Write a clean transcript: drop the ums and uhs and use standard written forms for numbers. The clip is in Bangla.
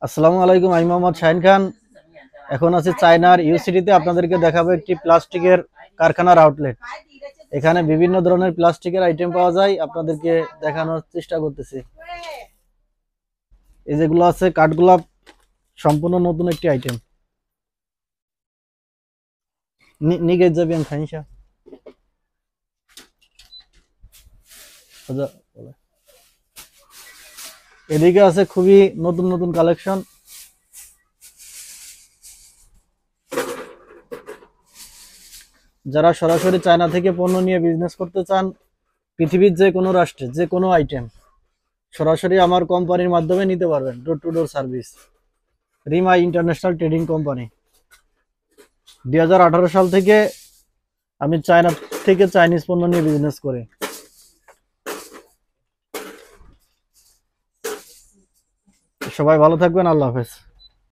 আসসালামু আলাইকুম, আমি মোহাম্মদ শাহিন খান। এখন আছি চায়নার ইউসিটিতে। আপনাদেরকে দেখাবো একটি প্লাস্টিকের কারখানার আউটলেট। এখানে বিভিন্ন ধরনের প্লাস্টিকের আইটেম পাওয়া যায়, আপনাদেরকে দেখানোর চেষ্টা করতেছি। এই যেগুলো আছে কাঠগোলাপ, সম্পূর্ণ নতুন একটি আইটেম। নিগে যাবেন খাইসা। এদিকে আছে খুবই নতুন নতুন কালেকশন। যারা সরাসরি চায়না থেকে পণ্য নিয়ে বিজনেস করতে চান, পৃথিবীর যে কোনো রাষ্ট্রে যে কোনো আইটেম সরাসরি আমার কোম্পানির মাধ্যমে নিতে পারবেন। Door to door service. Rima international trading company. 2018 সাল থেকে আমি চায়না থেকে চাইনিজ পণ্য নিয়ে বিজনেস করি। সবাই ভালো থাকবেন। আল্লাহ হাফেজ।